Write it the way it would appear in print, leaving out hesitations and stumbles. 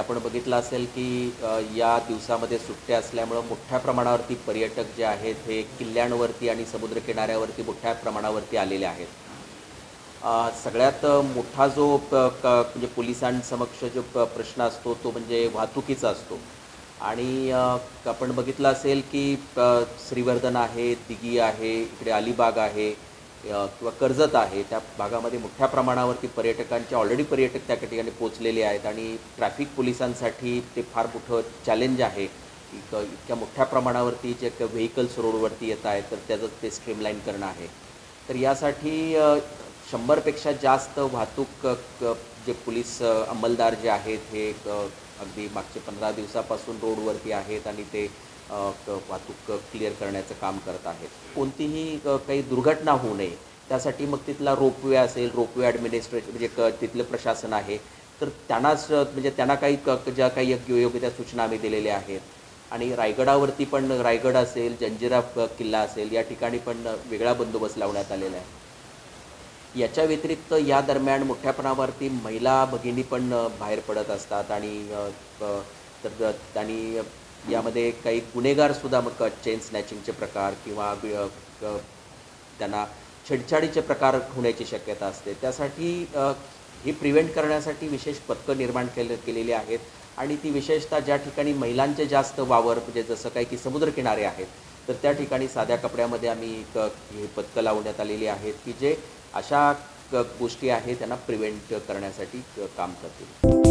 आपण बघितलं असेल की या दिवसामध्ये सुट्ट्या असल्यामुळं मोठ्या प्रमाणावरती पर्यटक जे आहेत हे किल्ल्यांवरती आणि समुद्रकिनाऱ्यावरती मोठ्या प्रमाणावरती आलेले आहेत. सगळ्यात मोठा जो म्हणजे पोलिसांसमक्ष जो प्रश्न असतो तो म्हणजे वाहतुकीचा असतो. आणि आपण बघितलं असेल की श्रीवर्धन आहे, दिघी आहे, इकडे अलिबाग आहे, किंवा कर्जत आहे. त्या भागामध्ये मोठ्या प्रमाणावरती पर्यटकांचे ऑलरेडी पर्यटक त्या ठिकाणी पोहोचलेले आहेत आणि ट्रॅफिक पोलिसांसाठी ते फार मोठं चॅलेंज आहे. इतक्या मोठ्या प्रमाणावरती जे व्हेइकल्स रोडवरती येत आहेत, तर त्याचं ते स्ट्रीमलाईन करणं आहे. तर यासाठी 100पेक्षा जास्त वाहतूक जे पोलीस अंमलदार जे आहेत हे अगदी मागचे 15 दिवसापासून रोडवरती आहेत आणि ते वाहतूक क्लिअर करण्याचं काम करत आहेत. कोणतीही काही दुर्घटना होऊ नये त्यासाठी मग तिथला रोपवे असेल, रोपवे ॲडमिनिस्ट्रेशन म्हणजे तिथलं प्रशासन आहे, तर त्यांनाच म्हणजे त्यांना काही ज्या काही योग्य त्या सूचना आम्ही दिलेल्या आहेत. आणि रायगडावरती पण रायगड असेल, जंजिरा किल्ला असेल, या ठिकाणी पण वेगळा बंदोबस्त लावण्यात आलेला आहे. याच्या व्यतिरिक्त या दरम्यान मोठ्या प्रमाणावरती महिला भगिनी पण बाहेर पडत असतात आणि तर आणि यामध्ये काही गुन्हेगारसुद्धा मग चेन स्नॅचिंगचे प्रकार किंवा त्यांना छेडछाडीचे प्रकार होण्याची शक्यता असते. त्यासाठी हे प्रिव्हेंट करण्यासाठी विशेष पथकं निर्माण केलेली आहेत आणि ती विशेषतः ज्या ठिकाणी महिलांचे जास्त वावर म्हणजे जसं काही की समुद्रकिनारे आहेत, तर त्या ठिकाणी साध्या कपड्यामध्ये आम्ही हे पथकं लावण्यात आलेली आहेत की जे अशा गोष्टी आहेत त्यांना प्रिव्हेंट करण्यासाठी काम करतील.